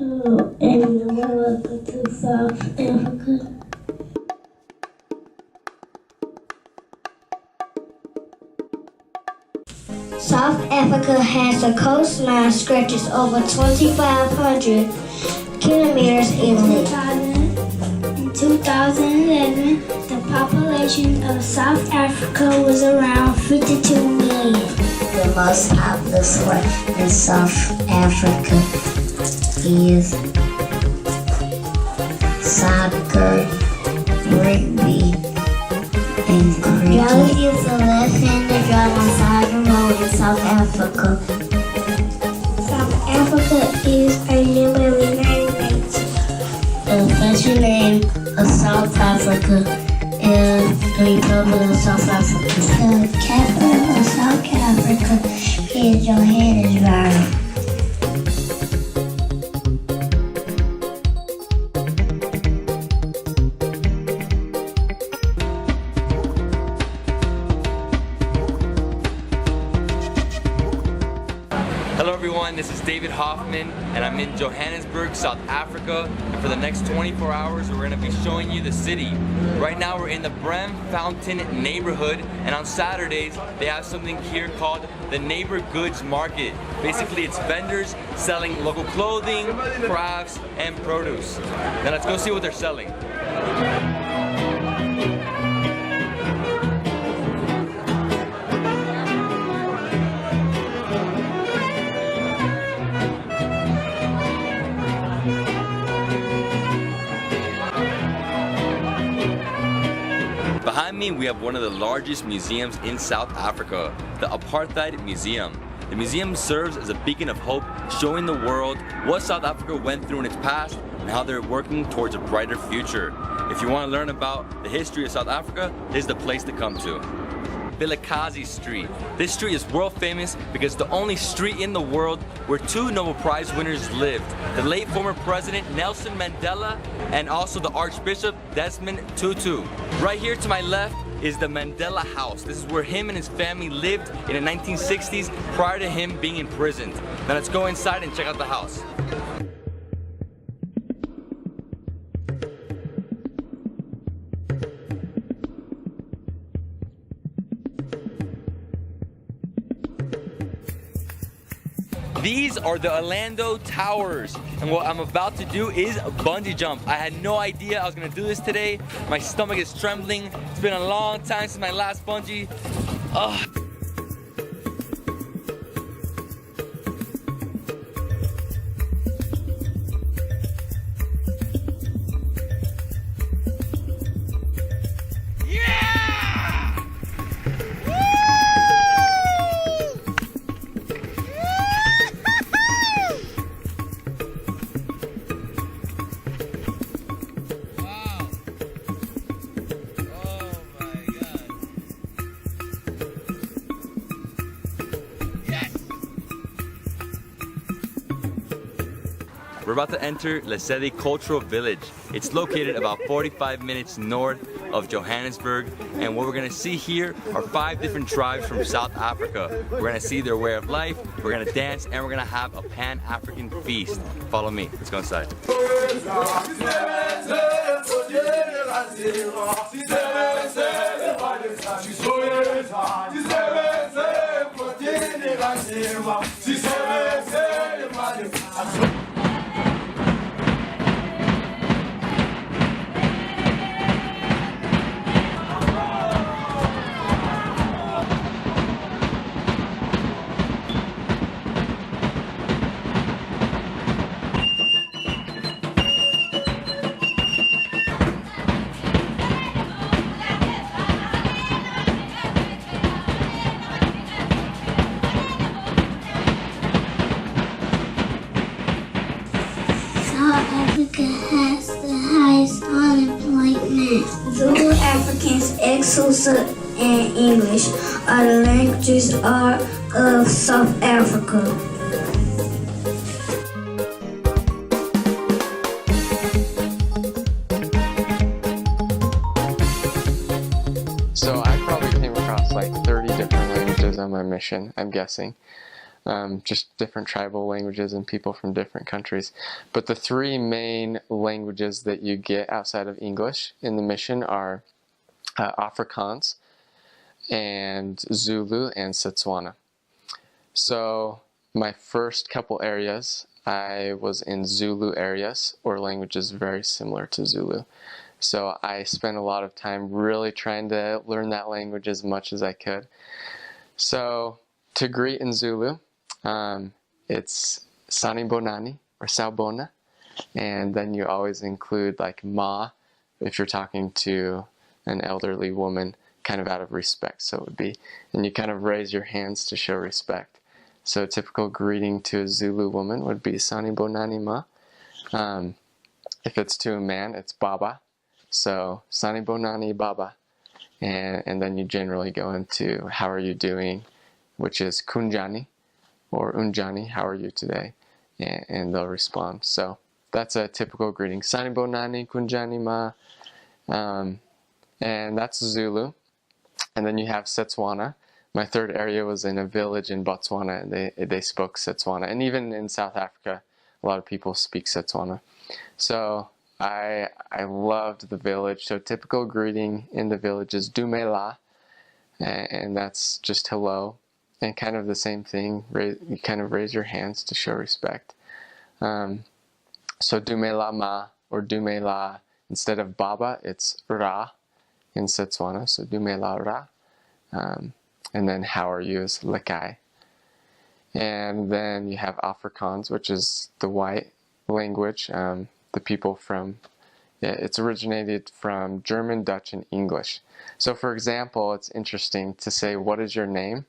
And welcome to South Africa. South Africa has a coastline stretches over 2,500 kilometers in length. In 2011, the population of South Africa was around 52 million. The most popular sport in South Africa is soccer, rugby, and cricket. Joey is a left-handed driver on side the road in South Africa. South Africa is a member of the United Nations. The official name of South Africa is the Republic of South Africa. The capital of South Africa is Johannesburg. Hello everyone, this is David Hoffman and I'm in Johannesburg, South Africa, and for the next 24 hours we're going to be showing you the city. Right now we're in the Braamfontein neighborhood, and on Saturdays they have something here called the Neighbor Goods Market. Basically it's vendors selling local clothing, crafts, and produce. Now let's go see what they're selling. Behind me, we have one of the largest museums in South Africa, the Apartheid Museum. The museum serves as a beacon of hope, showing the world what South Africa went through in its past and how they're working towards a brighter future. If you want to learn about the history of South Africa, this is the place to come to. Vilakazi Street. This street is world famous because it's the only street in the world where two Nobel Prize winners lived. The late former President Nelson Mandela and also the Archbishop Desmond Tutu. Right here to my left is the Mandela House. This is where him and his family lived in the 1960s prior to him being imprisoned. Now let's go inside and check out the house. These are the Orlando Towers, and what I'm about to do is a bungee jump. I had no idea I was gonna do this today. My stomach is trembling. It's been a long time since my last bungee. Ugh. We're about to enter Lesedi Cultural Village. It's located about 45 minutes north of Johannesburg, and what we're gonna see here are 5 different tribes from South Africa. We're gonna see their way of life, we're gonna dance, and we're gonna have a Pan-African feast. Follow me, let's go inside. South Africa has the highest unemployment. Zulu, Afrikaans, Xhosa, and English are the languages of South Africa. So I probably came across like 30 different languages on my mission, I'm guessing. just different tribal languages and people from different countries. But the three main languages that you get outside of English in the mission are Afrikaans and Zulu and Setswana. So my first couple areas, I was in Zulu areas, or languages very similar to Zulu. So I spent a lot of time really trying to learn that language as much as I could. So to greet in Zulu, it's Sanibonani or Sawubona, and then you always include like ma if you're talking to an elderly woman, kind of out of respect. So it would be, and you kind of raise your hands to show respect. So a typical greeting to a Zulu woman would be Sanibonani ma. If it's to a man, it's baba. So Sanibonani baba. And then you generally go into how are you doing, which is Kunjani or Unjani, how are you today? And they'll respond. So that's a typical greeting. Sanibonani Kunjani ma. And that's Zulu. And then you have Setswana. My third area was in a village in Botswana, and they spoke Setswana. And even in South Africa, a lot of people speak Setswana. So I loved the village. So typical greeting in the village is Dumela, and that's just hello. And kind of the same thing, you kind of raise your hands to show respect. So Dumela ma or Dumela, instead of baba, it's ra in Setswana. So Dumela ra. And then how are you is Lekai. And then you have Afrikaans, which is the white language. The people from, it's originated from German, Dutch, and English. So for example, it's interesting to say, what is your name?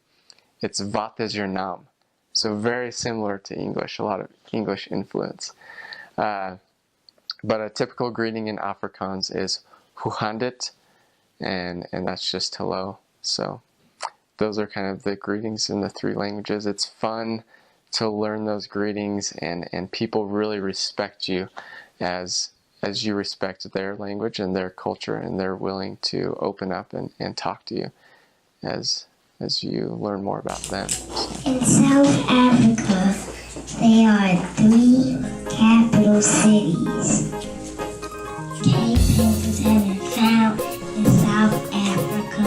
It's wat is your naam. So very similar to English, a lot of English influence. But a typical greeting in Afrikaans is hoe gaan dit? And that's just hello. So those are kind of the greetings in the three languages. It's fun to learn those greetings, and people really respect you as you respect their language and their culture, and they're willing to open up and talk to you as you learn more about them. In South Africa, there are 3 capital cities. Cape Town is found in South Africa.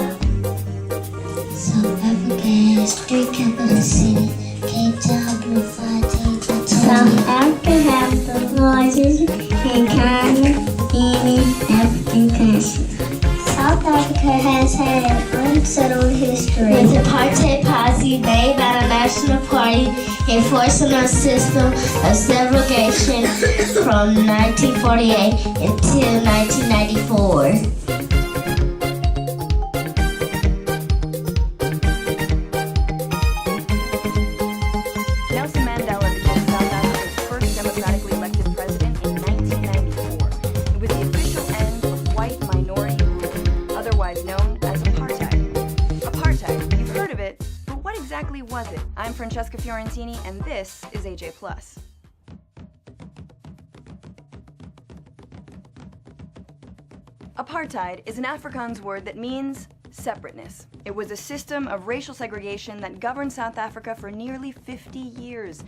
South Africa has 3 capital cities: Cape Town, Bloemfontein, Pretoria. South Africa has the largest economy in African country. South Africa has had an unsettled history, with the apartheid policy made by the National Party enforcing a system of segregation from 1948 until 1994. Nelson Mandela became South Africa's first democratically elected president in 1994. It was the official end of white minority rule, otherwise known as apartheid. Apartheid, you've heard of it, but what exactly was it? I'm Francesca Fiorentini, and this is AJ Plus. Apartheid is an Afrikaans word that means separateness. It was a system of racial segregation that governed South Africa for nearly 50 years.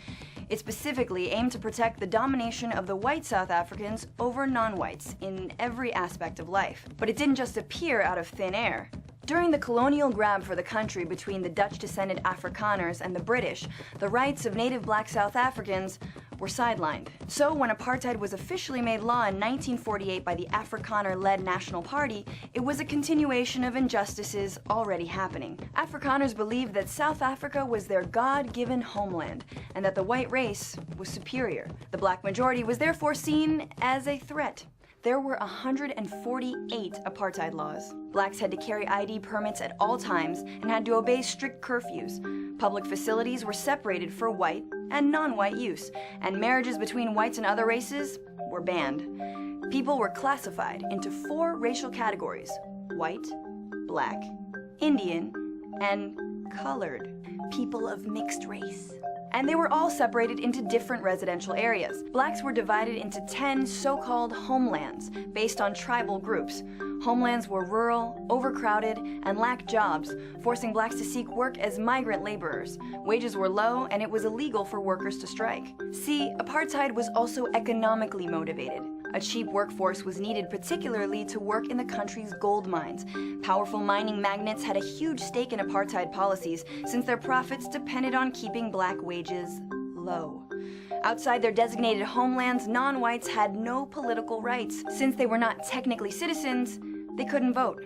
It specifically aimed to protect the domination of the white South Africans over non-whites in every aspect of life. But it didn't just appear out of thin air. During the colonial grab for the country between the Dutch-descended Afrikaners and the British, the rights of native black South Africans were sidelined. So when apartheid was officially made law in 1948 by the Afrikaner-led National Party, it was a continuation of injustices already happening. Afrikaners believed that South Africa was their God-given homeland, and that the white race was superior. The black majority was therefore seen as a threat. There were 148 apartheid laws. Blacks had to carry ID permits at all times and had to obey strict curfews. Public facilities were separated for white and non-white use, and marriages between whites and other races were banned. People were classified into 4 racial categories: white, black, Indian, and colored, people of mixed race. And they were all separated into different residential areas. Blacks were divided into 10 so-called homelands based on tribal groups. Homelands were rural, overcrowded, and lacked jobs, forcing blacks to seek work as migrant laborers. Wages were low, and it was illegal for workers to strike. See, apartheid was also economically motivated. A cheap workforce was needed particularly to work in the country's gold mines. Powerful mining magnates had a huge stake in apartheid policies since their profits depended on keeping black wages low. Outside their designated homelands, non-whites had no political rights. Since they were not technically citizens, they couldn't vote.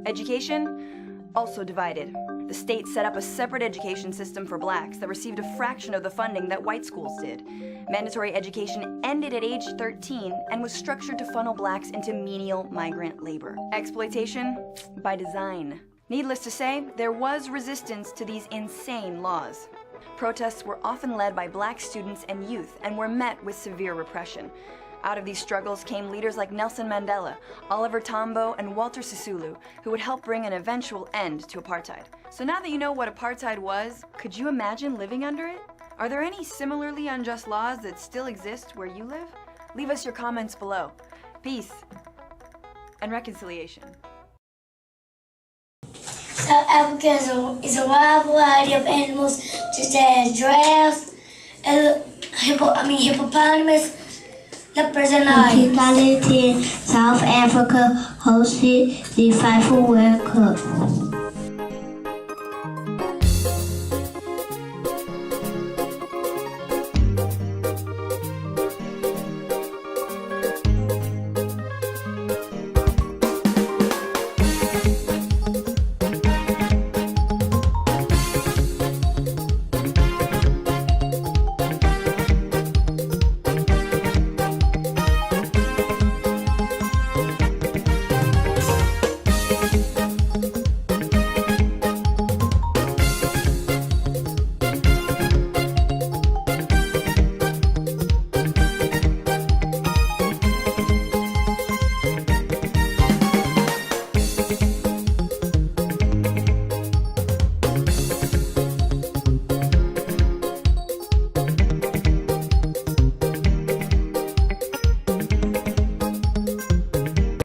Education? Also divided. The state set up a separate education system for blacks that received a fraction of the funding that white schools did. Mandatory education ended at age 13 and was structured to funnel blacks into menial migrant labor. Exploitation? By design. Needless to say, there was resistance to these insane laws. Protests were often led by black students and youth and were met with severe repression. Out of these struggles came leaders like Nelson Mandela, Oliver Tambo, and Walter Sisulu, who would help bring an eventual end to apartheid. So now that you know what apartheid was, could you imagine living under it? Are there any similarly unjust laws that still exist where you live? Leave us your comments below. Peace and reconciliation. South Africa is a wide variety of animals, such as giraffes, hippopotamus, leopards, and lions. In 2010, South Africa hosted the FIFA World Cup.